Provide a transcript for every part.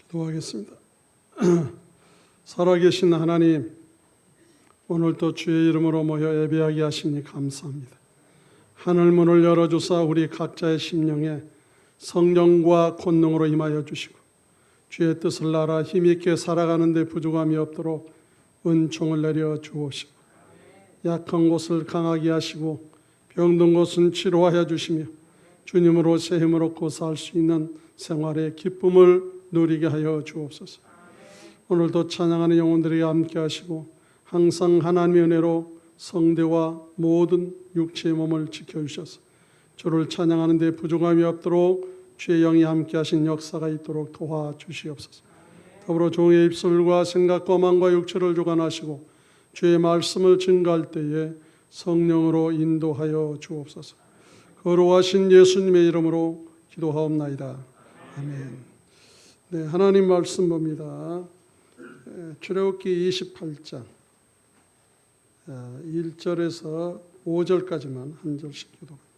기도하겠습니다. 살아계신 하나님, 오늘도 주의 이름으로 모여 예배하게 하시니 감사합니다. 하늘 문을 열어주사 우리 각자의 심령에 성령과 권능으로 임하여 주시고 주의 뜻을 알아 힘있게 살아가는 데 부족함이 없도록 은총을 내려 주옵시고 약한 곳을 강하게 하시고 병든 곳은 치료하여 주시며 주님으로 새 힘을 얻고 살 수 있는 생활의 기쁨을 누리게 하여 주옵소서. 오늘도 찬양하는 영혼들에게 함께 하시고 항상 하나님의 은혜로 성대와 모든 육체의 몸을 지켜주셔서 주를 찬양하는 데 부족함이 없도록 주의 영이 함께 하신 역사가 있도록 도와주시옵소서. 더불어 종의 입술과 생각과 마음과 육체를 주관하시고 주의 말씀을 증거할 때에 성령으로 인도하여 주옵소서. 거룩하신 예수님의 이름으로 기도하옵나이다. 아멘. 네, 하나님 말씀 봅니다. 출애굽기 28장 1절에서 5절까지만 한 절씩 기도합니다.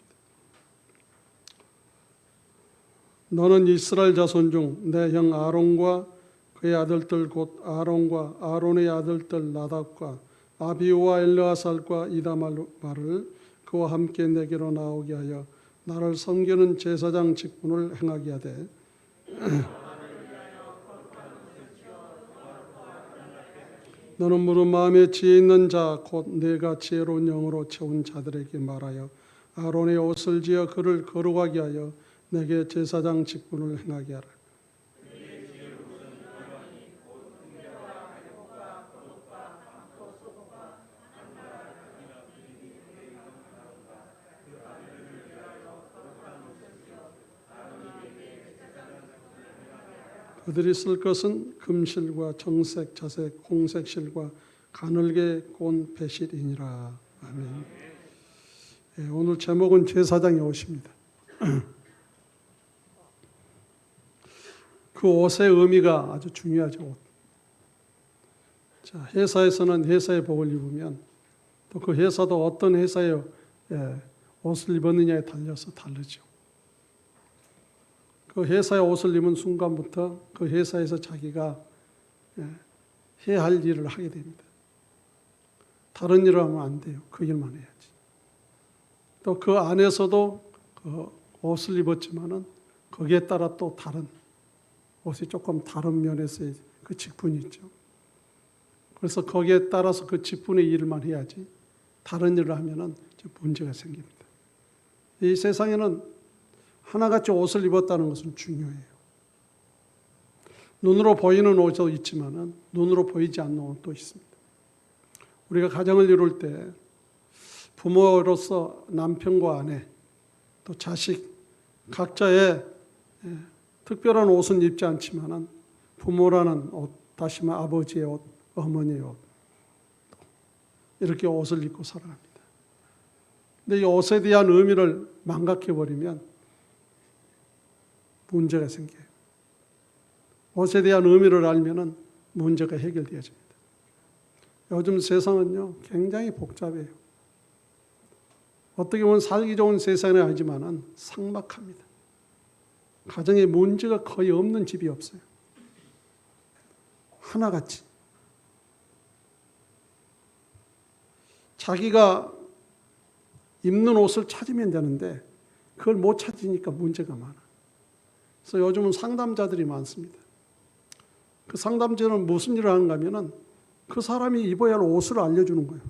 너는 이스라엘 자손 중 내 형 아론과 그의 아들들 곧 아론과 아론의 아들들 나답과 아비우와 엘르아살과 이다말을 그와 함께 내게로 나오게 하여 나를 섬기는 제사장 직분을 행하게 하되 너는 무릇 마음에 지혜 있는 자 곧 내가 지혜로운 영으로 채운 자들에게 말하여 아론의 옷을 지어 그를 거룩하게 하여 내게 제사장 직분을 행하게 하라. 그들이 쓸 것은 금실과 정색, 자색, 홍색실과 가늘게 꼰 배실이니라. 아멘. 네, 오늘 제목은 제사장의 옷입니다. 그 옷의 의미가 아주 중요하죠. 옷. 자, 회사에서는 회사의 복을 입으면 또 그 회사도 어떤 회사의 옷을 입었느냐에 달려서 다르죠. 그 회사의 옷을 입은 순간부터 그 회사에서 자기가 해야 할 일을 하게 됩니다. 다른 일을 하면 안 돼요. 그 일만 해야지. 또 그 안에서도 그 옷을 입었지만은 거기에 따라 또 다른 옷이 조금 다른 면에서의 그 직분이 있죠. 그래서 거기에 따라서 그 직분의 일만 해야지 다른 일을 하면은 문제가 생깁니다. 이 세상에는 하나같이 옷을 입었다는 것은 중요해요. 눈으로 보이는 옷도 있지만은 눈으로 보이지 않는 옷도 있습니다. 우리가 가정을 이룰 때 부모로서 남편과 아내 또 자식 각자의 특별한 옷은 입지 않지만은 부모라는 옷, 다시 말해 아버지의 옷, 어머니의 옷 이렇게 옷을 입고 살아갑니다. 근데 이 옷에 대한 의미를 망각해버리면 문제가 생겨요. 옷에 대한 의미를 알면은 문제가 해결되어집니다. 요즘 세상은요 굉장히 복잡해요. 어떻게 보면 살기 좋은 세상은 아니지만은 삭막합니다. 가정에 문제가 거의 없는 집이 없어요. 하나같이 자기가 입는 옷을 찾으면 되는데 그걸 못 찾으니까 문제가 많아. 그래서 요즘은 상담자들이 많습니다. 그 상담자는 무슨 일을 하는가 하면은 그 사람이 입어야 할 옷을 알려주는 거예요.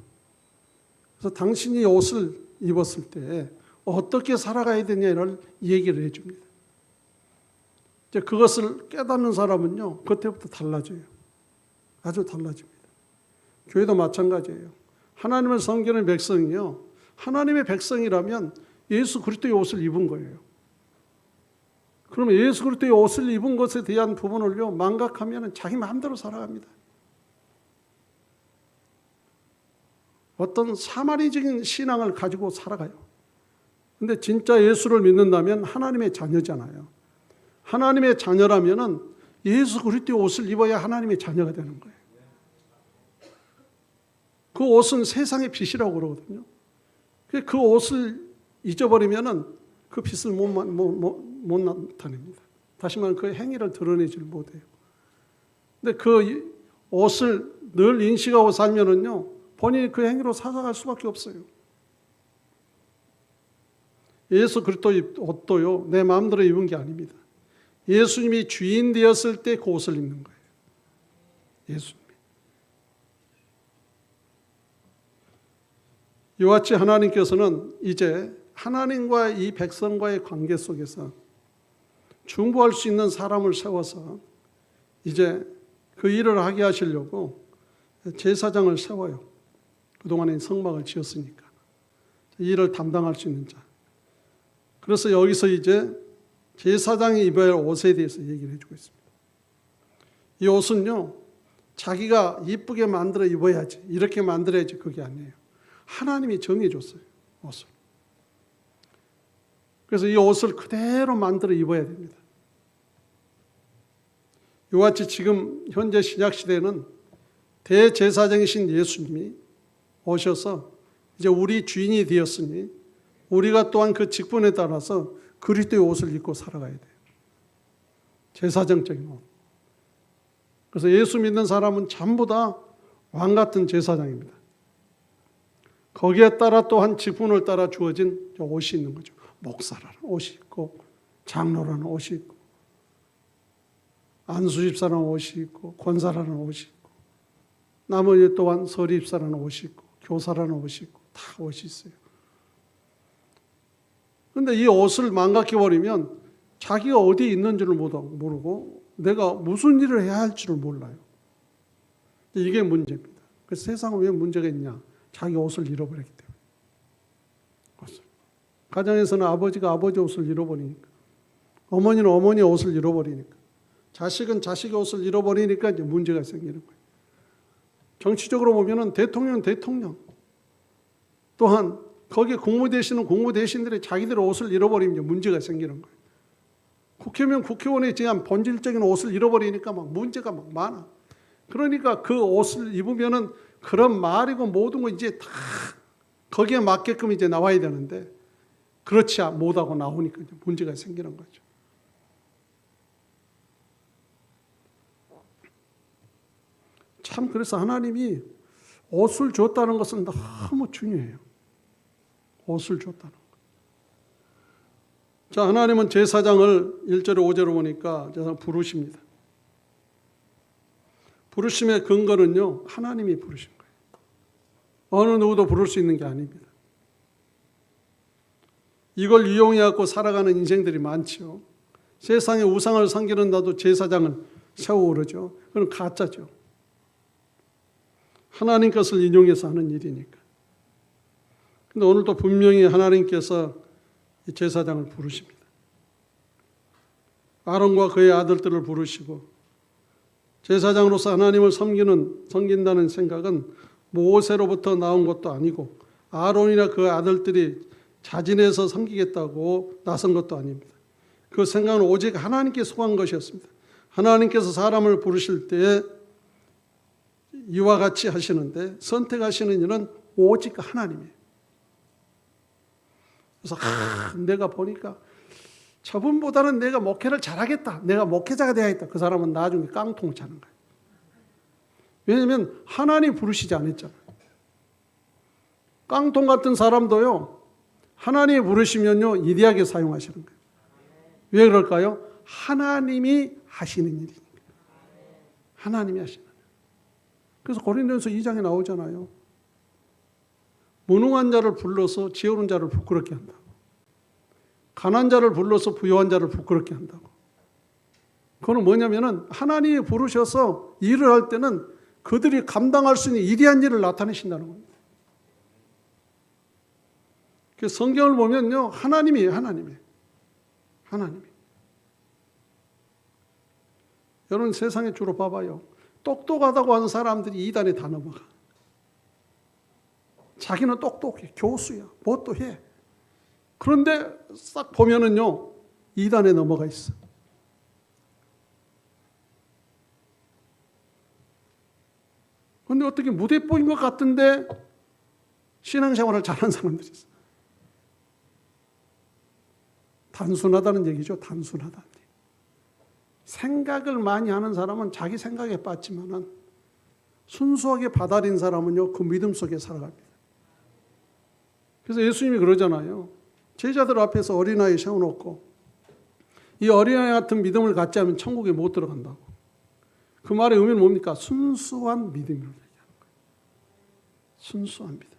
그래서 당신이 옷을 입었을 때 어떻게 살아가야 되냐를 얘기를 해줍니다. 이제 그것을 깨닫는 사람은요, 그때부터 달라져요. 아주 달라집니다. 교회도 마찬가지예요. 하나님을 섬기는 백성이요, 하나님의 백성이라면 예수 그리스도의 옷을 입은 거예요. 그러면 예수 그리스도의 옷을 입은 것에 대한 부분을요 망각하면 자기 마음대로 살아갑니다. 어떤 사마리적인 신앙을 가지고 살아가요. 근데 진짜 예수를 믿는다면 하나님의 자녀잖아요. 하나님의 자녀라면은 예수 그리스도의 옷을 입어야 하나님의 자녀가 되는 거예요. 그 옷은 세상의 빛이라고 그러거든요. 그 옷을 잊어버리면은 그 빛을 못 나타냅니다. 다시 말하면 그 행위를 드러내질 못해요. 근데 그 옷을 늘 인식하고 살면은요, 본인이 그 행위로 살아갈 수밖에 없어요. 예수 그리스도의 옷도요, 내 마음대로 입은 게 아닙니다. 예수님이 주인 되었을 때 그 옷을 입는 거예요. 예수님이. 이와 같이 하나님께서는 이제 하나님과 이 백성과의 관계 속에서 중보할 수 있는 사람을 세워서 이제 그 일을 하게 하시려고 제사장을 세워요. 그동안에 성막을 지었으니까. 이 일을 담당할 수 있는 자. 그래서 여기서 이제 제사장이 입어야 할 옷에 대해서 얘기를 해주고 있습니다. 이 옷은요, 자기가 이쁘게 만들어 입어야지, 이렇게 만들어야지, 그게 아니에요. 하나님이 정해줬어요, 옷을. 그래서 이 옷을 그대로 만들어 입어야 됩니다. 이와 같이 지금 현재 신약시대에는 대제사장이신 예수님이 오셔서 이제 우리 주인이 되었으니 우리가 또한 그 직분에 따라서 그리스도의 옷을 입고 살아가야 돼요. 제사장적인 옷. 그래서 예수 믿는 사람은 전부 다 왕 같은 제사장입니다. 거기에 따라 또한 직분을 따라 주어진 옷이 있는 거죠. 목사라는 옷이 있고, 장로라는 옷이 있고, 안수집사라는 옷이 있고, 권사라는 옷이 있고, 나머지 또한 서리집사라는 옷이 있고, 교사라는 옷이 있고, 다 옷이 있어요. 그런데 이 옷을 망각해버리면 자기가 어디에 있는지를 모르고 내가 무슨 일을 해야 할지를 몰라요. 이게 문제입니다. 그래서 세상은 왜 문제가 있냐? 자기 옷을 잃어버렸기 때문에. 옷을. 가정에서는 아버지가 아버지 옷을 잃어버리니까, 어머니는 어머니의 옷을 잃어버리니까, 자식은 자식의 옷을 잃어버리니까 이제 문제가 생기는 거예요. 정치적으로 보면은 대통령은 대통령, 또한 거기에 공무되시는 공무대신들이 자기들의 옷을 잃어버리면 이제 문제가 생기는 거예요. 국회의원 국회의원에 대한 본질적인 옷을 잃어버리니까 막 문제가 막 많아. 그러니까 그 옷을 입으면은 그런 말이고 모든 거 이제 다 거기에 맞게끔 이제 나와야 되는데 그렇지 못하고 나오니까 이제 문제가 생기는 거죠. 참 그래서 하나님이 옷을 줬다는 것은 너무 중요해요. 옷을 줬다는 것. 자, 하나님은 제사장을 1절에 5절에 보니까 제사장 부르십니다. 부르심의 근거는요, 하나님이 부르신 거예요. 어느 누구도 부를 수 있는 게 아닙니다. 이걸 이용해갖고 살아가는 인생들이 많죠. 세상에 우상을 섬기는 나도 제사장을 세우고 그러죠. 그건 가짜죠. 하나님 것을 인용해서 하는 일이니까. 근데 오늘도 분명히 하나님께서 이 제사장을 부르십니다. 아론과 그의 아들들을 부르시고 제사장으로서 하나님을 섬긴다는 생각은 모세로부터 나온 것도 아니고 아론이나 그 아들들이 자진해서 섬기겠다고 나선 것도 아닙니다. 그 생각은 오직 하나님께 속한 것이었습니다. 하나님께서 사람을 부르실 때에 이와 같이 하시는데 선택하시는 일은 오직 하나님이에요. 그래서 내가 보니까 저분보다는 내가 목회를 잘하겠다. 내가 목회자가 되어야겠다. 그 사람은 나중에 깡통 차는 거예요. 왜냐하면 하나님 부르시지 않았잖아요. 깡통 같은 사람도요, 하나님이 부르시면요, 이대하게 사용하시는 거예요. 왜 그럴까요? 하나님이 하시는 일이니까. 하나님이 하시는 일. 그래서 고린도전서 2장에 나오잖아요. 무능한 자를 불러서 지혜로운 자를 부끄럽게 한다고. 가난한 자를 불러서 부유한 자를 부끄럽게 한다고. 그건 뭐냐면은 하나님이 부르셔서 일을 할 때는 그들이 감당할 수 있는 이대한 일을 나타내신다는 겁니다. 성경을 보면요, 하나님이에요, 하나님이. 여러분 세상에 주로 봐봐요. 똑똑하다고 하는 사람들이 이단에 다 넘어가. 자기는 똑똑해, 교수야, 뭐 또 해. 그런데 싹 보면은요, 이단에 넘어가 있어. 그런데 어떻게 무대뽀인 것 같은데 신앙생활을 잘하는 사람들이 있어. 단순하다는 얘기죠, 단순하다. 생각을 많이 하는 사람은 자기 생각에 빠지만은 순수하게 받아들인 사람은요, 그 믿음 속에 살아갑니다. 그래서 예수님이 그러잖아요. 제자들 앞에서 어린아이 세워놓고 이 어린아이 같은 믿음을 갖지 않으면 천국에 못 들어간다고. 그 말의 의미는 뭡니까? 순수한 믿음을 얘기하는 거예요. 순수한 믿음.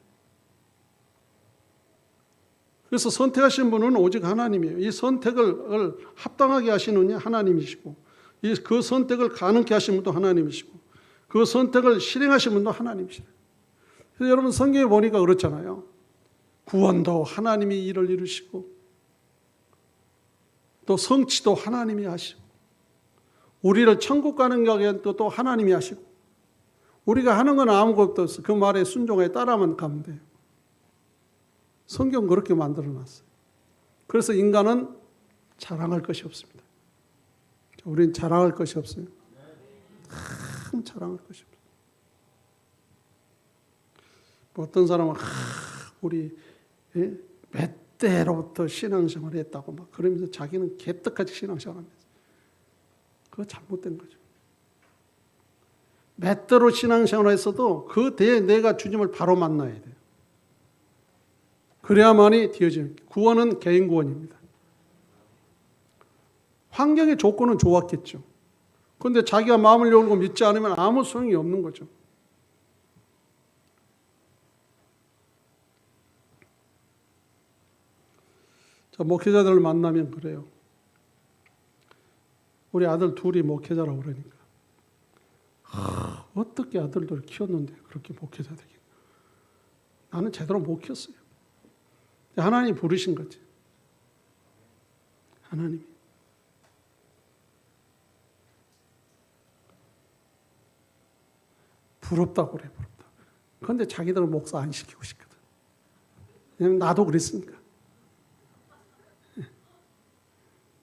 그래서 선택하신 분은 오직 하나님이에요. 이 선택을 합당하게 하시는 분이 하나님이시고, 그 선택을 가능케 하신 분도 하나님이시고, 그 선택을 실행하신 분도 하나님이시래요. 그래서 여러분 성경에 보니까 그렇잖아요. 구원도 하나님이 일을 이루시고, 또 성취도 하나님이 하시고, 우리를 천국 가는 가게 또 하나님이 하시고, 우리가 하는 건 아무것도 없어. 그 말에 순종하여 따라만 가면 돼요. 성경 그렇게 만들어놨어요. 그래서 인간은 자랑할 것이 없습니다. 우리는 자랑할 것이 없어요. 참 자랑할 것이 없어요. 뭐 어떤 사람은 우리 몇 대로부터 신앙생활을 했다고 막 그러면서 자기는 개떡같이 신앙생활합니다. 그거 잘못된 거죠. 몇 대로 신앙생활을 했어도 그 대에 내가 주님을 바로 만나야 돼요. 그래야만이 되어지는 구원은 개인 구원입니다. 환경의 조건은 좋았겠죠. 그런데 자기가 마음을 열고 믿지 않으면 아무 소용이 없는 거죠. 자, 목회자들을 만나면 그래요. 우리 아들 둘이 목회자라고 그러니까 어떻게 아들들을 키웠는데 그렇게 목회자 되겠냐. 나는 제대로 못 키웠어요. 하나님이 부르신 거지. 하나님이. 부럽다고 그래, 부럽다. 그런데 자기들은 목사 안 시키고 싶거든. 왜냐면 나도 그랬으니까.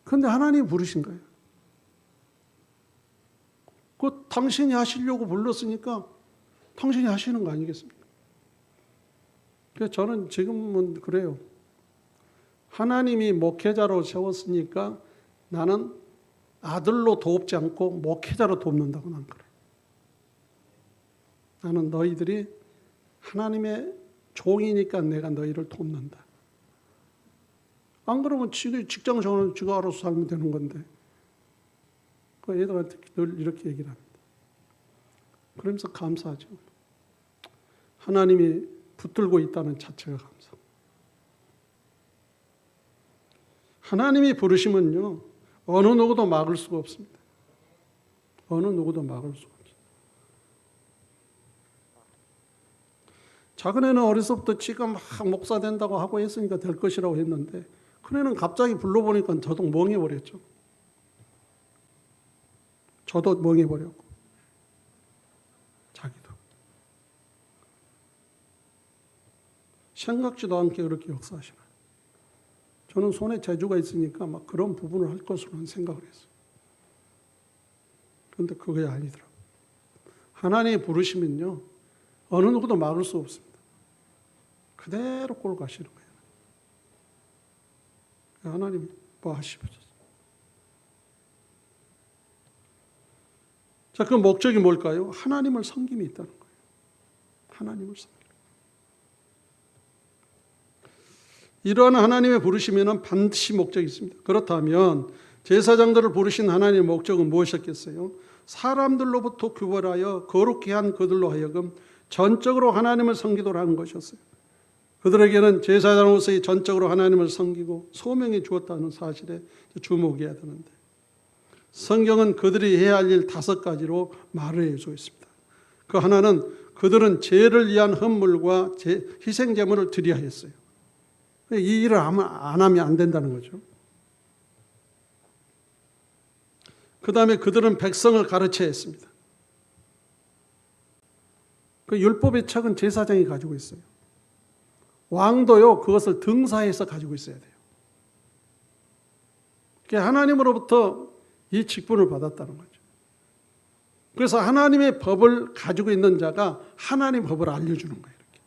그런데 하나님이 부르신 거예요. 그 당신이 하시려고 불렀으니까 당신이 하시는 거 아니겠습니까? 그래서 저는 지금은 그래요. 하나님이 목회자로 세웠으니까 나는 아들로 돕지 않고 목회자로 돕는다고 난 그래요. 나는 너희들이 하나님의 종이니까 내가 너희를 돕는다. 안 그러면 직장 생활은 지가 알아서 살면 되는 건데. 그 애들한테 늘 이렇게 얘기를 합니다. 그러면서 감사하죠. 하나님이 붙들고 있다는 자체가 감사. 하나님이 부르시면요, 어느 누구도 막을 수가 없습니다. 어느 누구도 막을 수가 없습니다. 작은 애는 어려서부터 지가 막 목사 된다고 하고 했으니까 될 것이라고 했는데, 큰 애는 갑자기 불러보니까 저도 멍해버렸죠. 저도 멍해버렸고, 자기도. 생각지도 않게 그렇게 역사하시나요? 저는 손에 재주가 있으니까 막 그런 부분을 할 것으로는 생각을 했어요. 그런데 그게 아니더라고요. 하나님이 부르시면요, 어느 누구도 막을 수 없습니다. 그대로 꼴 가시는 거예요. 하나님이 뭐 하시겠어요. 자, 그 목적이 뭘까요? 하나님을 섬김이 있다는 거예요. 하나님을 섬김. 이러한 하나님의 부르심에는 반드시 목적이 있습니다. 그렇다면 제사장들을 부르신 하나님의 목적은 무엇이었겠어요? 사람들로부터 구별하여 거룩히 한 그들로 하여금 전적으로 하나님을 섬기도록 하는 것이었어요. 그들에게는 제사장으로서의 전적으로 하나님을 섬기고 소명이 주었다는 사실에 주목해야 되는데, 성경은 그들이 해야 할 일 5가지로 말을 해주고 있습니다. 그 하나는 그들은 죄를 위한 헌물과 희생제물을 드려야 했어요. 이 일을 안 하면 안 된다는 거죠. 그 다음에 그들은 백성을 가르쳐야 했습니다. 그 율법의 책은 제사장이 가지고 있어요. 왕도요, 그것을 등사해서 가지고 있어야 돼요. 하나님으로부터 이 직분을 받았다는 거죠. 그래서 하나님의 법을 가지고 있는 자가 하나님의 법을 알려주는 거예요. 이렇게.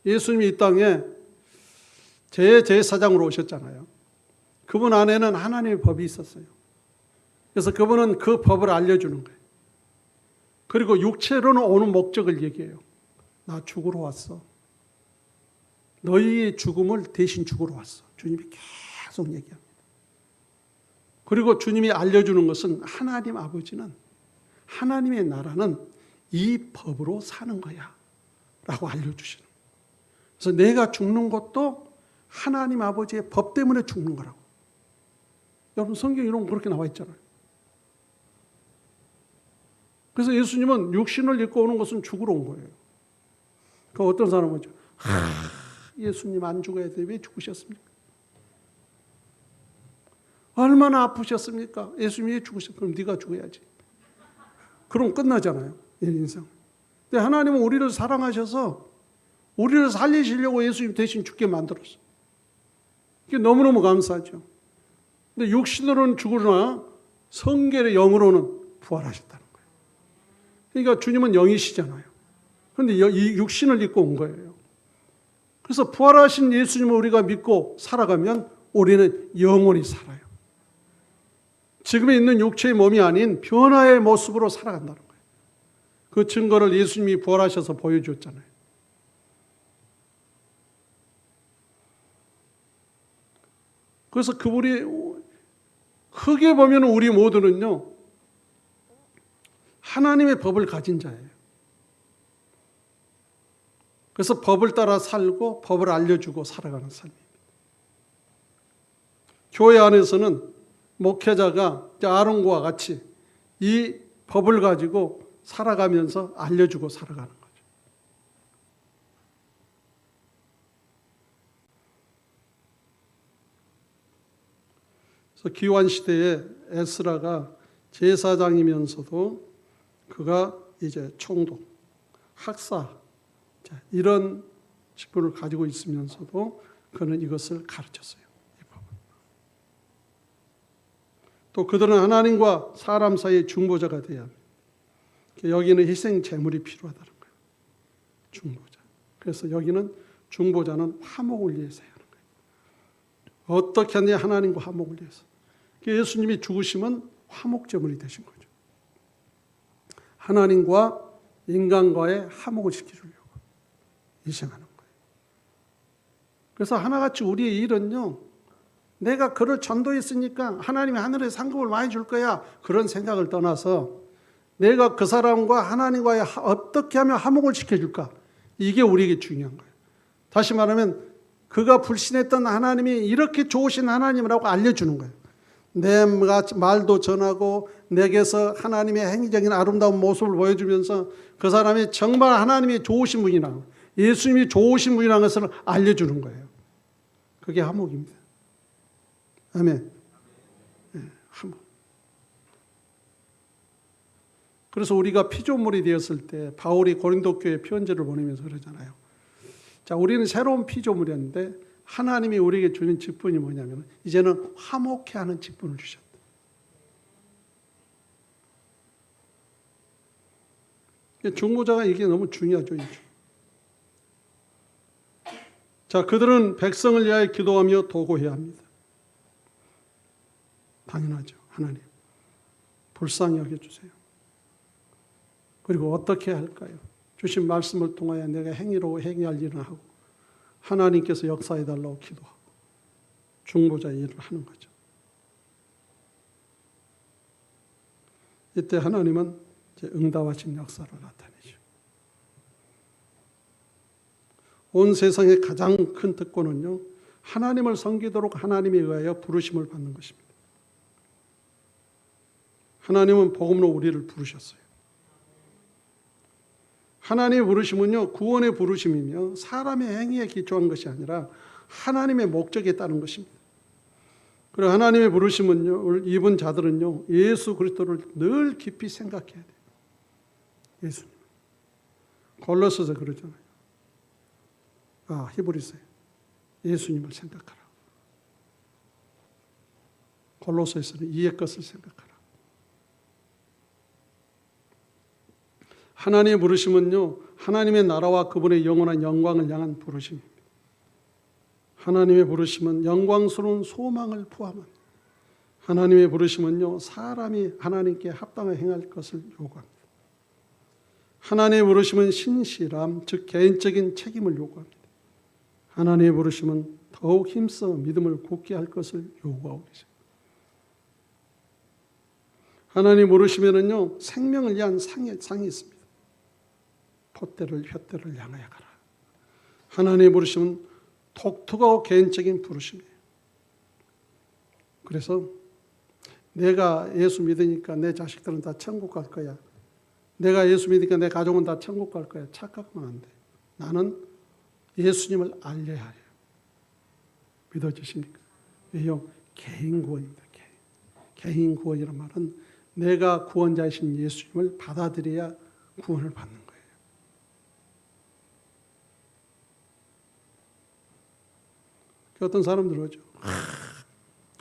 예수님이 이 땅에 제사장으로 오셨잖아요. 그분 안에는 하나님의 법이 있었어요. 그래서 그분은 그 법을 알려주는 거예요. 그리고 육체로는 오는 목적을 얘기해요. 나 죽으러 왔어. 너희의 죽음을 대신 죽으러 왔어. 주님이 계속 얘기합니다. 그리고 주님이 알려주는 것은 하나님 아버지는, 하나님의 나라는 이 법으로 사는 거야 라고 알려주시는 거예요. 그래서 내가 죽는 것도 하나님 아버지의 법 때문에 죽는 거라고. 여러분 성경 이런 거 그렇게 나와 있잖아요. 그래서 예수님은 육신을 입고 오는 것은 죽으러 온 거예요. 그 어떤 사람은 예수님 안 죽어야 돼. 왜 죽으셨습니까? 얼마나 아프셨습니까? 예수님이 왜 죽으셨습니까? 그럼 네가 죽어야지. 그럼 끝나잖아요. 인생. 근데 하나님은 우리를 사랑하셔서 우리를 살리시려고 예수님 대신 죽게 만들었어요. 이게 너무너무 감사하죠. 근데 육신으로는 죽으나 성결의 영으로는 부활하셨다는 거예요. 그러니까 주님은 영이시잖아요. 그런데 이 육신을 입고 온 거예요. 그래서 부활하신 예수님을 우리가 믿고 살아가면 우리는 영원히 살아요. 지금에 있는 육체의 몸이 아닌 변화의 모습으로 살아간다는 거예요. 그 증거를 예수님이 부활하셔서 보여주었잖아요. 그래서 그분이 크게 보면 우리 모두는요, 하나님의 법을 가진 자예요. 그래서 법을 따라 살고 법을 알려주고 살아가는 삶입니다. 교회 안에서는 목회자가 아론과 같이 이 법을 가지고 살아가면서 알려주고 살아가는 거죠. 그래서 기환 시대에 에스라가 제사장이면서도 그가 이제 총독, 학사 이런 직분을 가지고 있으면서도 그는 이것을 가르쳤어요. 이 법을. 또 그들은 하나님과 사람 사이의 중보자가 돼야 합니다. 여기는 희생 제물이 필요하다는 거예요. 중보자. 그래서 여기는 중보자는 화목을 위해서 해야 하는 거예요. 어떻게 하냐? 하나님과 화목을 위해서. 예수님이 죽으시면 화목 제물이 되신 거죠. 하나님과 인간과의 화목을 시켜주려고 희생하는 거예요. 그래서 하나같이 우리의 일은요, 내가 그를 전도했으니까 하나님이 하늘에 상급을 많이 줄 거야, 그런 생각을 떠나서 내가 그 사람과 하나님과의 어떻게 하면 화목을 시켜줄까, 이게 우리에게 중요한 거예요. 다시 말하면 그가 불신했던 하나님이 이렇게 좋으신 하나님이라고 알려주는 거예요. 내 말도 전하고 내게서 하나님의 행위적인 아름다운 모습을 보여주면서 그 사람이 정말 하나님이 좋으신 분이라는, 예수님이 좋으신 분이라는 것을 알려주는 거예요. 그게 화목입니다. 아멘. 네, 화목. 그래서 우리가 피조물이 되었을 때 바울이 고린도 교회에 편지를 보내면서 그러잖아요. 자, 우리는 새로운 피조물이었는데 하나님이 우리에게 주는 직분이 뭐냐면 이제는 화목해 하는 직분을 주셨다. 중보자가 이게 너무 중요하죠. 자, 그들은 백성을 위하여 기도하며 도고해야 합니다. 당연하죠. 하나님, 불쌍히 여겨주세요. 그리고 어떻게 할까요? 주신 말씀을 통하여 내가 행위로 행위할 일을 하고 하나님께서 역사해달라고 기도하고 중보자의 일을 하는 거죠. 이때 하나님은 응답하신 역사를 나타내죠. 온 세상의 가장 큰 특권은요, 하나님을 섬기도록 하나님에 의하여 부르심을 받는 것입니다. 하나님은 복음으로 우리를 부르셨어요. 하나님의 부르심은요, 구원의 부르심이며 사람의 행위에 기초한 것이 아니라 하나님의 목적에 따른 것입니다. 그리고 하나님의 부르심은요, 입은 자들은요, 예수 그리스도를 늘 깊이 생각해야 돼요. 예수님. 골로새서 그러잖아요. 히브리서에 예수님을 생각하라. 골로새서는 이의 것을 생각하라. 하나님의 부르심은요, 하나님의 나라와 그분의 영원한 영광을 향한 부르심입니다. 하나님의 부르심은 영광스러운 소망을 포함한, 하나님의 부르심은요, 사람이 하나님께 합당하게 행할 것을 요구합니다. 하나님의 부르심은 신실함, 즉 개인적인 책임을 요구합니다. 하나님의 부르심은 더욱 힘써 믿음을 굳게 할 것을 요구하고 계십니다. 하나님 부르시면은요, 생명을 위한 상이 있습니다. 푯대를 향하여 가라. 하나님의 부르심은 독특하고 개인적인 부르심이에요. 그래서 내가 예수 믿으니까 내 자식들은 다 천국 갈 거야. 내가 예수 믿으니까 내 가족은 다 천국 갈 거야. 착각하면 안 돼. 나는 예수님을 알려야 해요. 믿어지십니까? 왜요? 개인 구원입니다. 개인 구원이란 말은 내가 구원자이신 예수님을 받아들여야 구원을 받는 거예요. 어떤 사람들은 그러죠.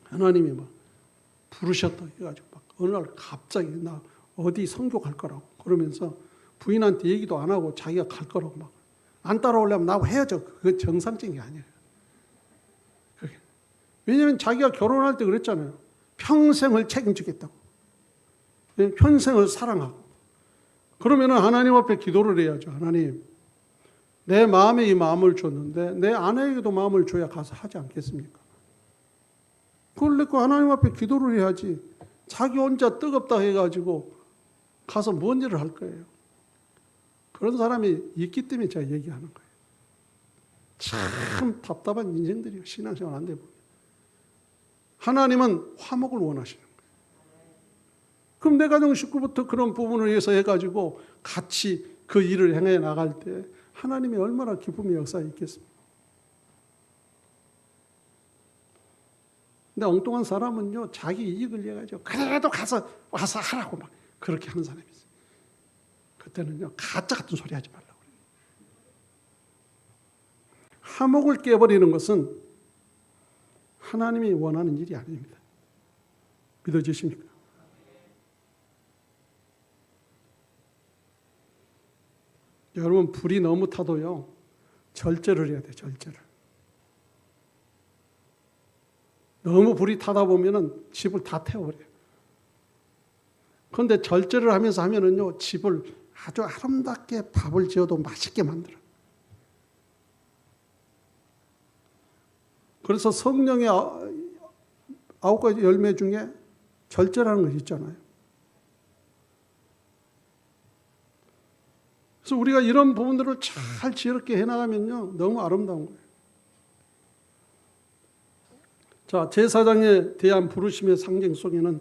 하나님이 막 부르셨다 해가지고 막 어느 날 갑자기 나 어디 선교 갈 거라고 그러면서 부인한테 얘기도 안 하고 자기가 갈 거라고 막 안 따라오려면 나하고 헤어져. 그건 정상적인 게 아니에요. 왜냐하면 자기가 결혼할 때 그랬잖아요. 평생을 책임지겠다고. 평생을 사랑하고. 그러면은 하나님 앞에 기도를 해야죠. 하나님, 내 마음에 이 마음을 줬는데 내 아내에게도 마음을 줘야 가서 하지 않겠습니까? 그걸 내고 하나님 앞에 기도를 해야지. 자기 혼자 뜨겁다 해가지고 가서 뭔 일을 할 거예요. 그런 사람이 있기 때문에 제가 얘기하는 거예요. 참 답답한 인생들이요. 신앙생활 안 되고. 하나님은 화목을 원하시는 거예요. 그럼 내 가정 식구부터 그런 부분을 위해서 해가지고 같이 그 일을 행해 나갈 때 하나님이 얼마나 기쁨의 역사가 있겠습니까? 근데 엉뚱한 사람은요, 자기 이익을 위해 가지고 그래도 와서 하라고 막 그렇게 하는 사람이 있어요. 그때는요, 가짜 같은 소리 하지 말라고 그래요. 화목을 깨버리는 것은 하나님이 원하는 일이 아닙니다. 믿어지십니까? 여러분, 불이 너무 타도요, 절제를 해야 돼요. 절제를. 너무 불이 타다 보면은 집을 다 태워버려요. 그런데 절제를 하면은요, 집을 아주 아름답게 밥을 지어도 맛있게 만들어요. 그래서 성령의 9가지 열매 중에 절제라는 것이 있잖아요. 그래서 우리가 이런 부분들을 잘 지혜롭게 해나가면요, 너무 아름다운 거예요. 자, 제사장에 대한 부르심의 상징 속에는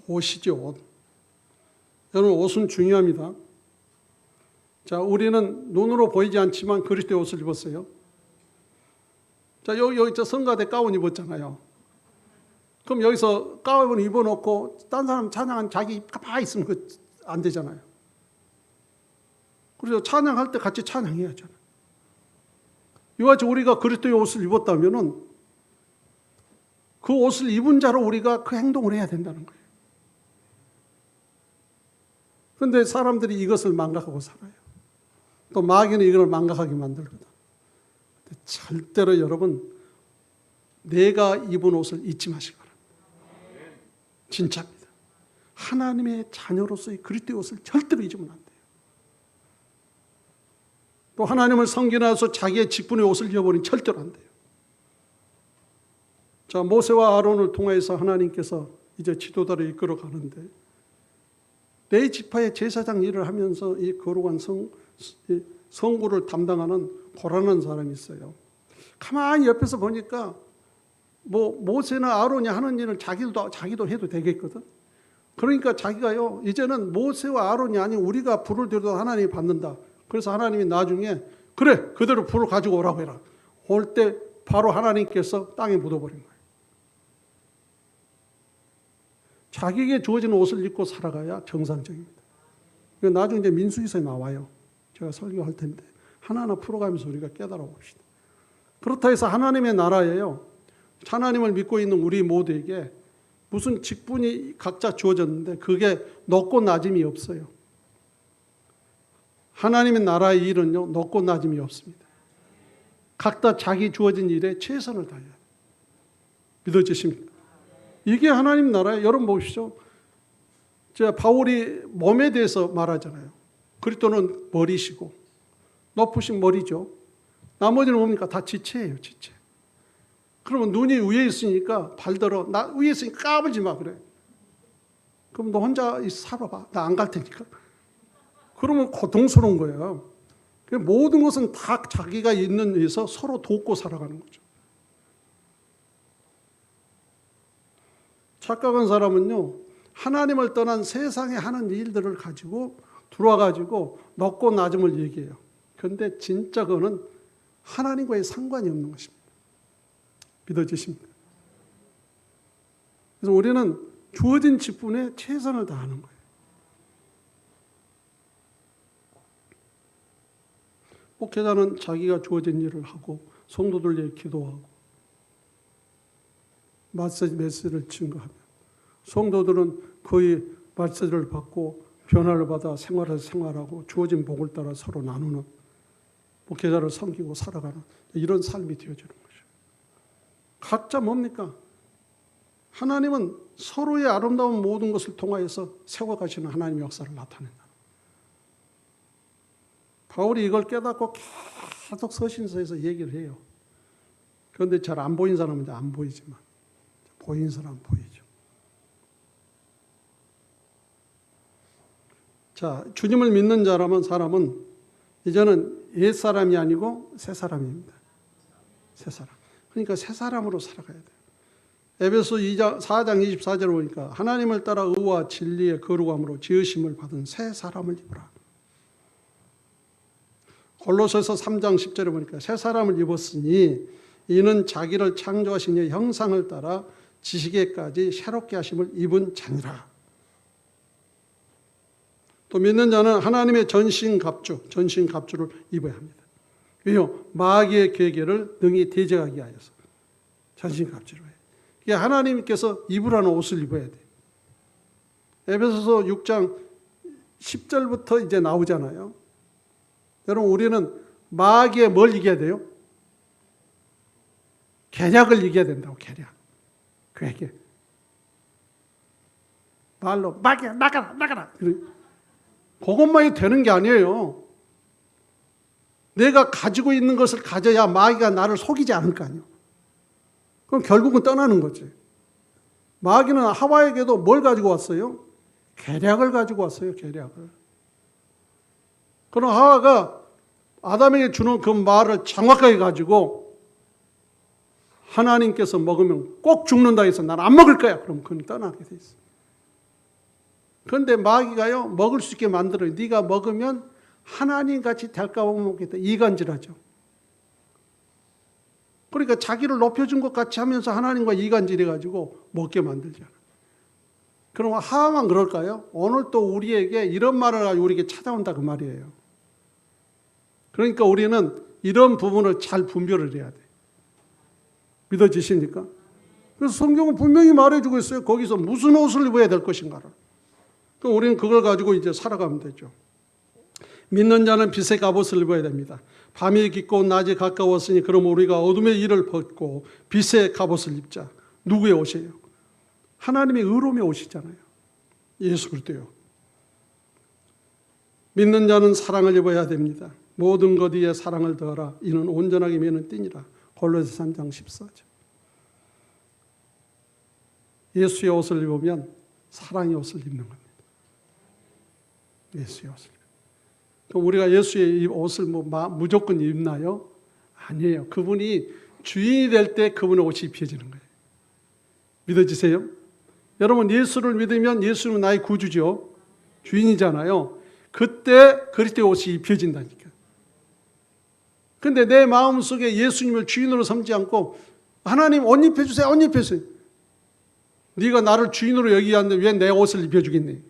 옷이죠, 옷. 여러분, 옷은 중요합니다. 자, 우리는 눈으로 보이지 않지만 그리스도의 옷을 입었어요. 자, 여기 저 성가대 가운 입었잖아요. 그럼 여기서 가운 입어놓고 딴 사람 찬양한 자기 가만히 있으면 안 되잖아요. 그래서 찬양할 때 같이 찬양해야 하잖아요. 이와 같이 우리가 그리스도의 옷을 입었다면은 그 옷을 입은 자로 우리가 그 행동을 해야 된다는 거예요. 그런데 사람들이 이것을 망각하고 살아요. 또 마귀는 이걸 망각하게 만들거든. 절대로 여러분, 내가 입은 옷을 잊지 마시기 바랍니다. 진짜입니다. 하나님의 자녀로서의 그리스도의 옷을 절대로 잊으면 안 돼요. 또 하나님을 섬기나서 자기의 직분의 옷을 잃어버리면 절대로 안 돼요. 자, 모세와 아론을 통해서 하나님께서 이제 지도자를 이끌어 가는데, 레위 지파의 제사장 일을 하면서 이 거룩한 성구를 담당하는 고라는 사람이 있어요. 가만히 옆에서 보니까 뭐 모세나 아론이 하는 일을 자기도 해도 되겠거든. 그러니까 자기가요, 이제는 모세와 아론이 아닌 우리가 불을 들여도 하나님이 받는다. 그래서 하나님이 나중에 그래, 그대로 불을 가지고 오라고 해라. 올 때 바로 하나님께서 땅에 묻어버린 거예요. 자기에게 주어진 옷을 입고 살아가야 정상적입니다. 나중에 이제 민수기서에 나와요. 제가 설교할 텐데 하나하나 풀어가면서 우리가 깨달아 봅시다. 그렇다 해서 하나님의 나라예요. 하나님을 믿고 있는 우리 모두에게 무슨 직분이 각자 주어졌는데 그게 높고 낮음이 없어요. 하나님의 나라의 일은요, 높고 낮음이 없습니다. 각자 자기 주어진 일에 최선을 다해야 돼요. 믿어지십니까? 이게 하나님 나라예요. 여러분 보십시오. 바울이 몸에 대해서 말하잖아요. 그리스도는 머리시고 높으신 머리죠. 나머지는 뭡니까? 다 지체예요. 지체. 그러면 눈이 위에 있으니까 발들어. 나 위에 있으니까 까불지 마 그래. 그럼 너 혼자 살아봐. 나 안 갈 테니까. 그러면 고통스러운 거예요. 모든 것은 다 자기가 있는 위에서 서로 돕고 살아가는 거죠. 착각한 사람은요, 하나님을 떠난 세상에 하는 일들을 가지고 들어와가지고 높고 낮음을 얘기해요. 그런데 진짜 그거는 하나님과의 상관이 없는 것입니다. 믿어지십니까? 그래서 우리는 주어진 직분에 최선을 다하는 거예요. 목회자는 자기가 주어진 일을 하고 성도들 위해 기도하고 메시지를 증거하며 성도들은 그의 메시지를 받고 변화를 받아 생활하고 주어진 복을 따라 서로 나누는 목회자를 섬기고 살아가는 이런 삶이 되어지는 거죠. 각자 뭡니까? 하나님은 서로의 아름다운 모든 것을 통하여서 세워가시는 하나님의 역사를 나타낸다. 바울이 이걸 깨닫고 계속 서신서에서 얘기를 해요. 그런데 잘 안 보인 사람은 이제 안 보이지만 보인 사람은 보이죠. 자, 주님을 믿는 사람은 이제는 옛 사람이 아니고 새 사람입니다. 새 사람. 그러니까 새 사람으로 살아가야 돼요. 에베소 4장 24절을 보니까 하나님을 따라 의와 진리의 거룩함으로 지으심을 받은 새 사람을 입으라. 골로새서 3장 10절에 보니까 새 사람을 입었으니 이는 자기를 창조하신 이의 형상을 따라 지식에까지 새롭게 하심을 입은 자니라. 또 믿는 자는 하나님의 전신갑주를 입어야 합니다. 왜요? 마귀의 계계를 능히 대적하기 위하여서 전신갑주를 해요. 이게 하나님께서 입으라는 옷을 입어야 돼요. 에베소서 6장 10절부터 이제 나오잖아요. 여러분, 우리는 마귀에 뭘 이겨야 돼요? 계략을 이겨야 된다고. 계략. 괴계. 말로 마귀야 나가라. 그것만이 되는 게 아니에요. 내가 가지고 있는 것을 가져야 마귀가 나를 속이지 않을 거 아니에요. 그럼 결국은 떠나는 거지. 마귀는 하와에게도 뭘 가지고 왔어요? 계략을 가지고 왔어요. 계략을. 그럼 하와가 아담에게 주는 그 말을 정확하게 가지고 하나님께서 먹으면 꼭 죽는다 해서 난 안 먹을 거야. 그럼 그건 떠나게 돼 있어. 그런데 마귀가요, 먹을 수 있게 만들어요. 네가 먹으면 하나님같이 될까 못 먹겠다. 이간질하죠. 그러니까 자기를 높여준 것 같이 하면서 하나님과 이간질해가지고 먹게 만들잖아요. 그럼 하와만 그럴까요? 오늘 또 우리에게 이런 말을 가지고 우리에게 찾아온다 그 말이에요. 그러니까 우리는 이런 부분을 잘 분별을 해야 돼. 믿어지십니까? 그래서 성경은 분명히 말해주고 있어요. 거기서 무슨 옷을 입어야 될 것인가를. 그럼 우리는 그걸 가지고 이제 살아가면 되죠. 믿는 자는 빛의 갑옷을 입어야 됩니다. 밤이 깊고 낮이 가까웠으니 그럼 우리가 어둠의 일을 벗고 빛의 갑옷을 입자. 누구의 옷이에요? 하나님의 의로움의 옷이잖아요. 예수 그리스도요. 믿는 자는 사랑을 입어야 됩니다. 모든 것 위에 사랑을 더하라. 이는 온전하게 매는 띠니라. 골로새 3장 14절. 예수의 옷을 입으면 사랑의 옷을 입는 겁니다. 예수의 옷을. 그럼 우리가 예수의 옷을 무조건 입나요? 아니에요. 그분이 주인이 될 때 그분의 옷이 입혀지는 거예요. 믿어지세요? 여러분, 예수를 믿으면 예수는 나의 구주죠. 주인이잖아요. 그때 그리스도의 옷이 입혀진다니까. 근데 내 마음속에 예수님을 주인으로 삼지 않고 하나님 옷 입혀주세요. 옷 입혀주세요. 네가 나를 주인으로 여기는데 왜 내 옷을 입혀주겠니?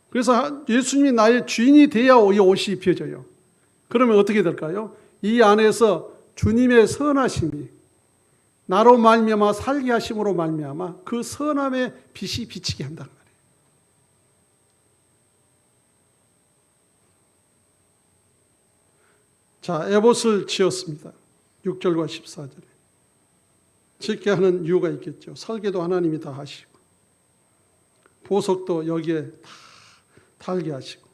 그래서 예수님이 나의 주인이 돼야 이 옷이 입혀져요. 그러면 어떻게 될까요? 이 안에서 주님의 선하심이 나로 말미암아 살게 하심으로 말미암아 그 선함의 빛이 비치게 한단 말이에요. 자, 에봇을 지었습니다. 6절과 14절에 짓게 하는 이유가 있겠죠. 설계도 하나님이 다 하시고 보석도 여기에 다 달게 하시고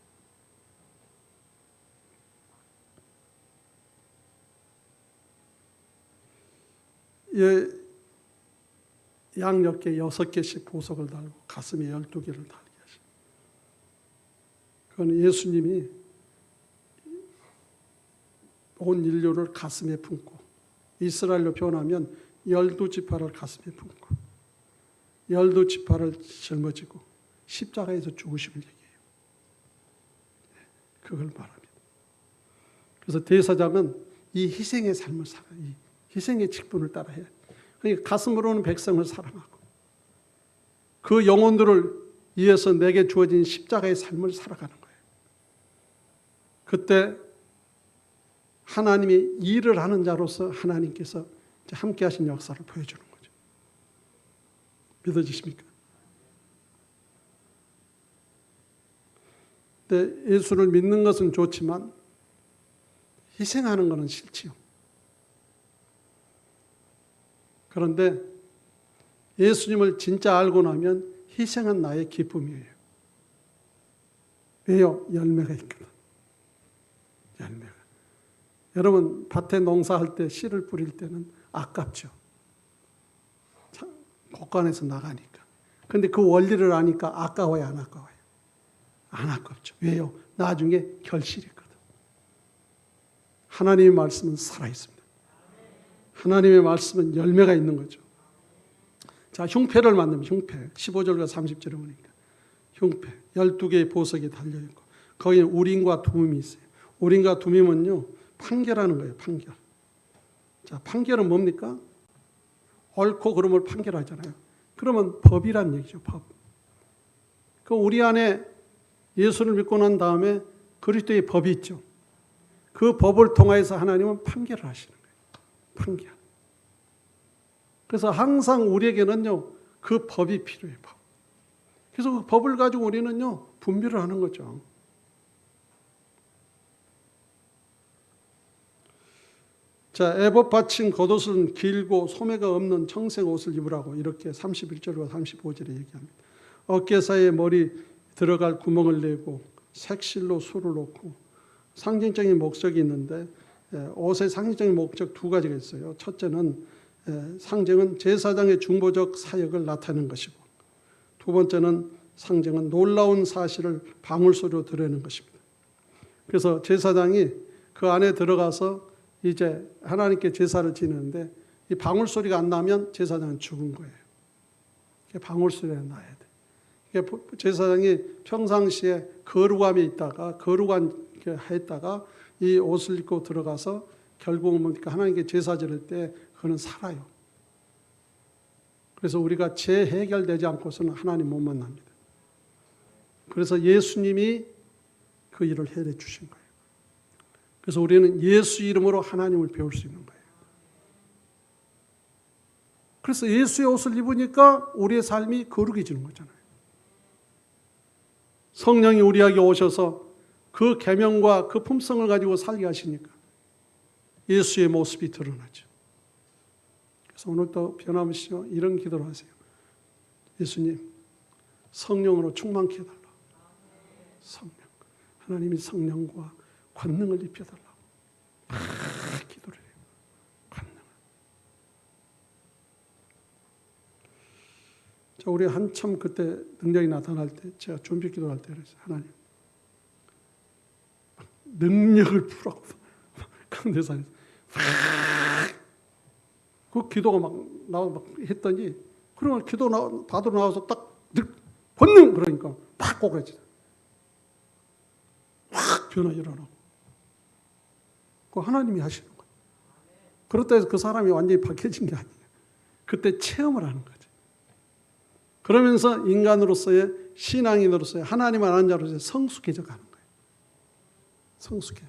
양옆에 6개씩 보석을 달고 가슴에 12개를 달게 하시고 그건 예수님이 온 인류를 가슴에 품고 이스라엘로 표현하면 12지파를 가슴에 품고 12지파를 짊어지고 십자가에서 죽으심을 얘기해요. 그걸 말합니다. 그래서 대사장은 이 희생의 삶을 살아요. 이 희생의 직분을 따라해요. 그러니까 가슴으로는 백성을 사랑하고 그 영혼들을 위해서 내게 주어진 십자가의 삶을 살아가는 거예요. 그때 하나님이 일을 하는 자로서 하나님께서 함께 하신 역사를 보여주는 거죠. 믿어지십니까? 근데 예수를 믿는 것은 좋지만 희생하는 것은 싫지요. 그런데 예수님을 진짜 알고 나면 희생은 나의 기쁨이에요. 왜요? 열매가 있거든. 열매가. 여러분 밭에 농사할 때 씨를 뿌릴 때는 아깝죠. 곳간에서 나가니까. 그런데 그 원리를 아니까 아까워요, 안 아까워요? 안 아깝죠. 왜요? 나중에 결실이 있거든. 하나님의 말씀은 살아있습니다. 하나님의 말씀은 열매가 있는 거죠. 자, 흉패를 만들면 흉패. 15절과 30절에 보니까 흉패. 12개의 보석이 달려있고 거기에 우림과 둠이 있어요. 우림과 둠이면요. 판결하는 거예요. 판결. 자, 판결은 뭡니까? 옳고 그름을 판결하잖아요. 그러면 법이란 얘기죠. 법. 그 우리 안에 예수를 믿고 난 다음에 그리스도의 법이 있죠. 그 법을 통해서 하나님은 판결을 하시는 거예요. 판결. 그래서 항상 우리에게는요, 그 법이 필요해요. 법. 그래서 그 법을 가지고 우리는요, 분별을 하는 거죠. 자, 애법 받친 겉옷은 길고 소매가 없는 청색 옷을 입으라고 이렇게 31절과 35절에 얘기합니다. 어깨 사이에 머리 들어갈 구멍을 내고 색실로 술을 놓고 상징적인 목적이 있는데 옷의 상징적인 목적 두 가지가 있어요. 첫째는 상징은 제사장의 중보적 사역을 나타내는 것이고 두 번째는 상징은 놀라운 사실을 방울소리로 드러내는 것입니다. 그래서 제사장이 그 안에 들어가서 이제 하나님께 제사를 지내는데 이 방울소리가 안 나면 제사장은 죽은 거예요. 방울소리가 나야 돼. 제사장이 평상시에 거룩함에 있다가 거룩한 했다가 이 옷을 입고 들어가서 결국은 뭡니까? 하나님께 제사 지낼 때 그거는 살아요. 그래서 우리가 재해결되지 않고서는 하나님 못 만납니다. 그래서 예수님이 그 일을 해내 주신 거예요. 그래서 우리는 예수 이름으로 하나님을 배울 수 있는 거예요. 그래서 예수의 옷을 입으니까 우리의 삶이 거룩해지는 거잖아요. 성령이 우리에게 오셔서 그 계명과 그 품성을 가지고 살게 하시니까 예수의 모습이 드러나죠. 그래서 오늘도 변함없이 이런 기도를 하세요. 예수님, 성령으로 충만케 해달라. 성령. 하나님이 성령과 권능을 입혀달라고 기도를 해요. 권능을. 자, 우리 한참 그때 능력이 나타날 때 제가 준비 기도할 때 그랬어요. 하나님, 능력을 풀라고 강대산에서 그 기도가 막 했더니 그러면 기도 받으러 나와서 딱 권능 그러니까 팍 꼬그라지다. 확 변화 일어나고. 그 하나님이 하시는 거예요. 그렇다 해서 그 사람이 완전히 박혀진 게 아니에요. 그때 체험을 하는 거죠. 그러면서 인간으로서의 신앙인으로서의 하나님을 아는 자로서의 성숙해져 가는 거예요. 성숙해야죠.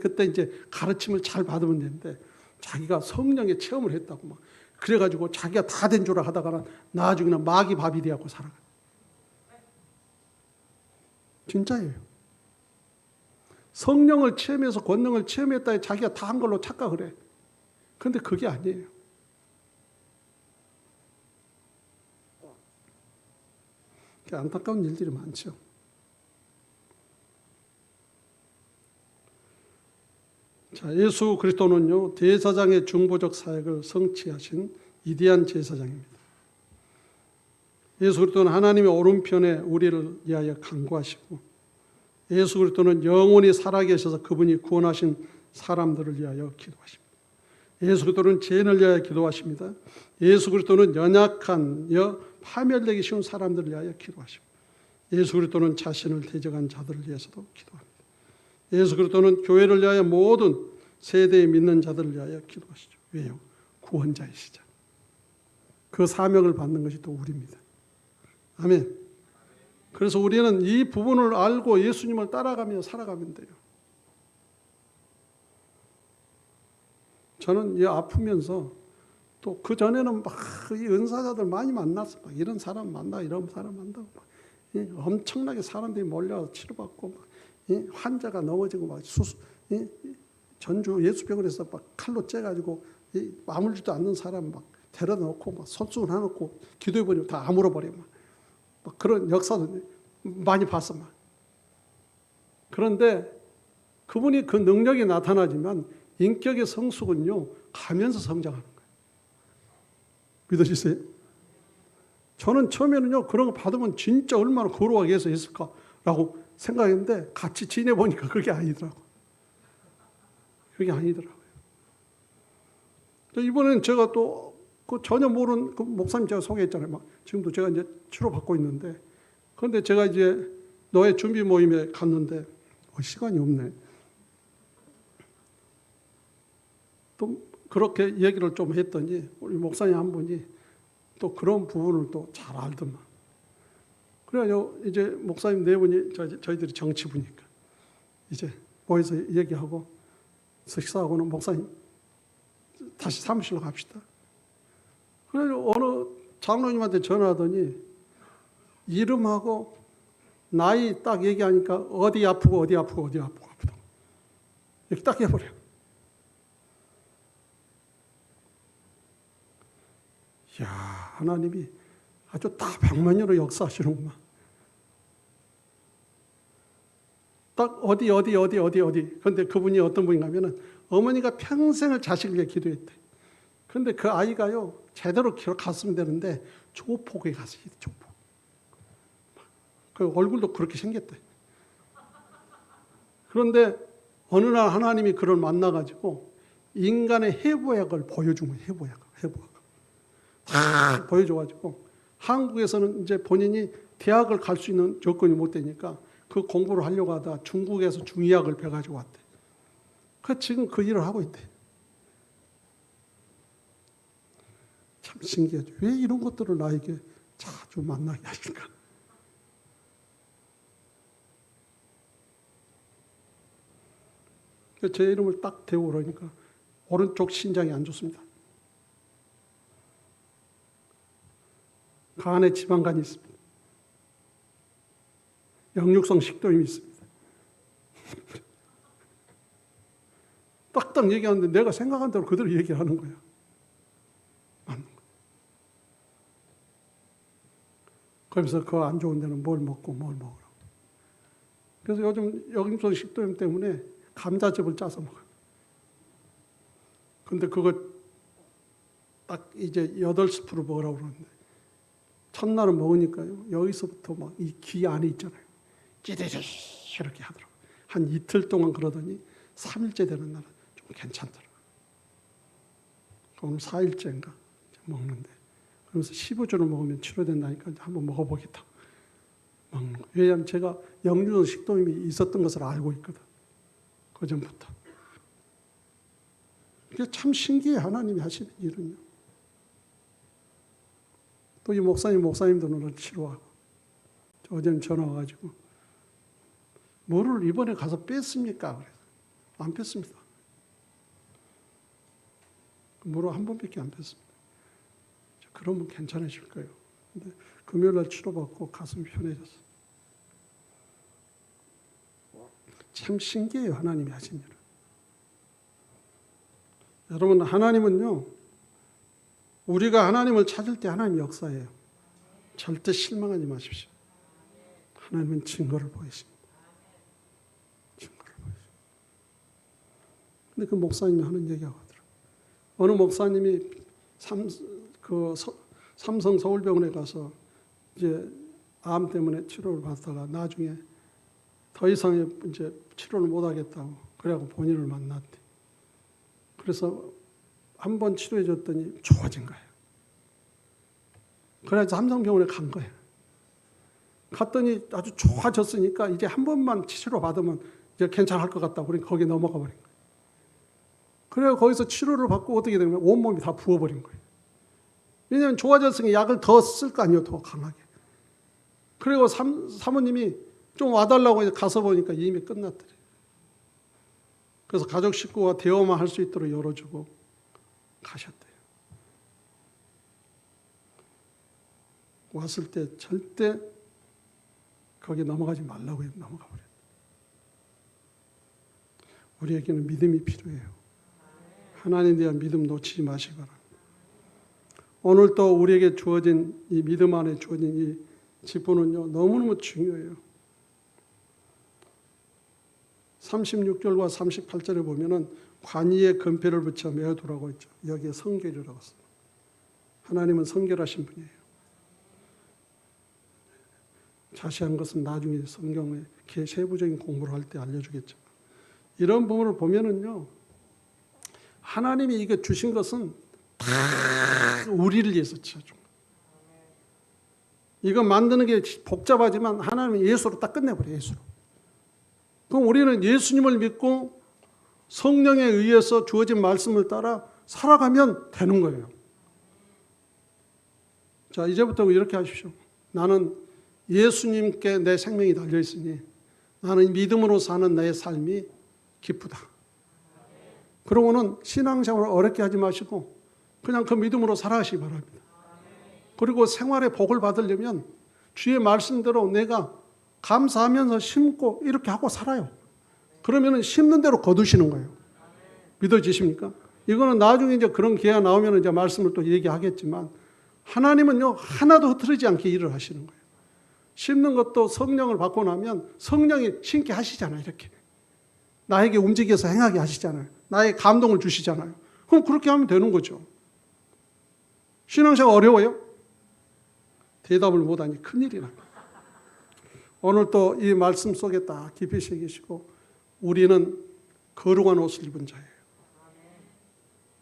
그때 이제 가르침을 잘 받으면 되는데 자기가 성령의 체험을 했다고 막 그래가지고 자기가 다 된 줄 하다가는 나중에는 마귀 밥이 되어갖고 살아가요. 진짜예요. 성령을 체험해서 권능을 체험했다 해 자기가 다 한 걸로 착각을 해. 그런데 그게 아니에요. 안타까운 일들이 많죠. 자, 예수 그리스도는요, 대제사장의 중보적 사역을 성취하신 위대한 제사장입니다. 예수 그리스도는 하나님의 오른편에 우리를 위하여 간구하시고, 예수 그리스도는 영원히 살아계셔서 그분이 구원하신 사람들을 위하여 기도하십니다. 예수 그리스도는 죄인을 위하여 기도하십니다. 예수 그리스도는 연약한 파멸되기 쉬운 사람들을 위하여 기도하십니다. 예수 그리스도는 자신을 대적한 자들을 위해서도 기도합니다. 예수 그리스도는 교회를 위하여 모든 세대에 믿는 자들을 위하여 기도하시죠. 왜요? 구원자이시죠. 그 사명을 받는 것이 또 우리입니다. 아멘. 그래서 우리는 이 부분을 알고 예수님을 따라가며 살아가면 돼요. 저는 아프면서 또 그 전에는 막 이 은사자들 많이 만났어. 막 이런 사람 만나, 이런 사람 만나고 막 엄청나게 사람들이 몰려 치료받고 막 환자가 넘어지고 막 전주 예수병원에서 막 칼로 째가지고 아물지도 않는 사람 막 데려다 놓고 막 손수건 해놓고 기도해 보니까 다 아물어 버려 막 그런 역사도 많이 봤어 막. 그런데 그분이 그 능력이 나타나지만 인격의 성숙은요 가면서 성장하는 거예요. 믿으시세요? 저는 처음에는요 그런 거 받으면 진짜 얼마나 거룩하게 해서 했을까라고 생각했는데 같이 지내보니까 그게 아니더라고요. 그게 아니더라고요. 이번에는 제가 또 그 전혀 모르는 그 목사님 제가 소개했잖아요. 막 지금도 제가 이제 치료받고 있는데, 그런데 제가 이제 노예 준비 모임에 갔는데 시간이 없네. 또 그렇게 얘기를 좀 했더니 우리 목사님 한 분이 또 그런 부분을 또 잘 알더만. 그래요. 이제 목사님 네 분이 저희들이 정치부니까 이제 모여서 얘기하고 식사하고는 목사님 다시 사무실로 갑시다. 그래서 어느 장로님한테 전화하더니 이름하고 나이 딱 얘기하니까 어디 아프고 아프다고 이렇게 딱 해버려요. 이야, 하나님이 아주 다방면으로 역사하시는구나. 딱 어디. 그런데 그분이 어떤 분인가 하면은 어머니가 평생을 자식을 위해 기도했대. 그런데 그 아이가요, 제대로 갔으면 되는데 조폭에 갔어요, 조폭. 그 얼굴도 그렇게 생겼대. 그런데 어느 날 하나님이 그를 만나가지고 인간의 해부학을 보여준 거예요, 해부학. 다 보여줘가지고 한국에서는 이제 본인이 대학을 갈 수 있는 조건이 못 되니까 그 공부를 하려고 하다가 중국에서 중의학을 배가지고 왔대. 지금 그 일을 하고 있대. 참 신기하죠. 왜 이런 것들을 나에게 자주 만나게 하실까? 제 이름을 딱 대고 그러니까 오른쪽 신장이 안 좋습니다. 간에 지방간이 있습니다. 역류성 식도염이 있습니다. 딱딱 얘기하는데 내가 생각한 대로 그대로 얘기하는 거야. 맞는 거야. 그러면서 그 안 좋은 데는 뭘 먹으라고. 그래서 요즘 역류성 식도염 때문에 감자즙을 짜서 먹어요. 근데 그거 딱 이제 8스푼을 먹으라고 그러는데 첫날은 먹으니까요. 여기서부터 막 이 귀 안에 있잖아요. 찌릿 이렇게 하더라고요. 한 이틀 동안 그러더니 3일째 되는 날은 좀 괜찮더라고요. 오늘 4일째인가 먹는데 그러면서 15주를 먹으면 치료된다니까 한번 먹어보겠다. 먹는 거예요. 왜냐하면 제가 역류성 식도염이 있었던 것을 알고 있거든. 그전부터. 이게 참 신기해 하나님이 하시는 일은요. 또 이 목사님도 오늘 치료하고 어제는 전화 와가지고 뭐를 이번에 가서 뺐습니까? 그래서 안 뺐습니다. 뭐를 한 번밖에 안 뺐습니다. 그러면 괜찮아질 거예요. 근데 금요일날 치료받고 가슴이 편해졌어. 참 신기해요 하나님이 하신 일은. 여러분, 하나님은요, 우리가 하나님을 찾을 때 하나님 역사예요. 절대 실망하지 마십시오. 하나님은 증거를 보이십니다. 증거를 보이십니다. 근데 그 목사님이 하는 얘기가 하더라고요. 어느 목사님이 삼성 서울병원에 가서 이제 암 때문에 치료를 받다가 나중에 더 이상 이제 치료를 못 하겠다고 그래갖고 본인을 만났대. 그래서 한 번 치료해 줬더니 좋아진 거예요. 그래서 삼성병원에 간 거예요. 갔더니 아주 좋아졌으니까 이제 한 번만 치료 받으면 이제 괜찮을 것 같다고 그러니까 거기에 넘어가 버린 거예요. 그래서 거기서 치료를 받고 어떻게 되면 온몸이 다 부어버린 거예요. 왜냐하면 좋아졌으니 약을 더 쓸 거 아니에요. 더 강하게. 그리고 사모님이 좀 와달라고 해서 가서 보니까 이미 끝났더래요. 그래서 가족 식구와 대화만 할 수 있도록 열어주고 가셨대요. 왔을 때 절대 거기 넘어가지 말라고 해서 넘어가 버렸어요. 우리에게는 믿음이 필요해요. 하나님에 대한 믿음 놓치지 마시기 바랍니다. 오늘 또 우리에게 주어진 이 믿음 안에 주어진 이 직분은요, 너무너무 중요해요. 36절과 38절에 보면은 관이에 금패를 붙여 메어두라고 했죠. 여기에 성결이라고 했습니다. 하나님은 성결하신 분이에요. 자세한 것은 나중에 성경에 세부적인 공부를 할 때 알려주겠죠. 이런 부분을 보면은요, 하나님이 이거 주신 것은 다 우리를 위해서 준 거예요. 이거 만드는 게 복잡하지만 하나님은 예수로 딱 끝내버려요. 예수로. 그럼 우리는 예수님을 믿고 성령에 의해서 주어진 말씀을 따라 살아가면 되는 거예요. 자, 이제부터 이렇게 하십시오. 나는 예수님께 내 생명이 달려있으니 나는 믿음으로 사는 내 삶이 기쁘다. 그러고는 신앙생활을 어렵게 하지 마시고 그냥 그 믿음으로 살아가시기 바랍니다. 그리고 생활의 복을 받으려면 주의 말씀대로 내가 감사하면서 심고 이렇게 하고 살아요. 그러면 심는 대로 거두시는 거예요. 믿어지십니까? 이거는 나중에 이제 그런 기회가 나오면 이제 말씀을 또 얘기하겠지만 하나님은요, 하나도 흐트러지지 않게 일을 하시는 거예요. 심는 것도 성령을 받고 나면 성령이 심게 하시잖아요. 이렇게. 나에게 움직여서 행하게 하시잖아요. 나에게 감동을 주시잖아요. 그럼 그렇게 하면 되는 거죠. 신앙생활 어려워요? 대답을 못하니 큰일이라. 오늘 또 이 말씀 속에 딱 깊이 새기시고 우리는 거룩한 옷을 입은 자예요.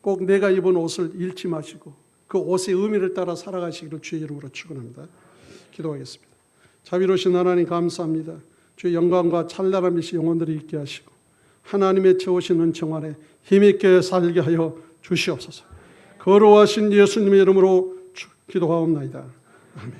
꼭 내가 입은 옷을 잃지 마시고 그 옷의 의미를 따라 살아가시기를 주의 이름으로 축원합니다. 기도하겠습니다. 자비로우신 하나님 감사합니다. 주의 영광과 찬란한 빛이 영혼들이 있게 하시고 하나님의 채우신 은총 안에 힘있게 살게 하여 주시옵소서. 거룩하신 예수님의 이름으로 기도하옵나이다. 아멘.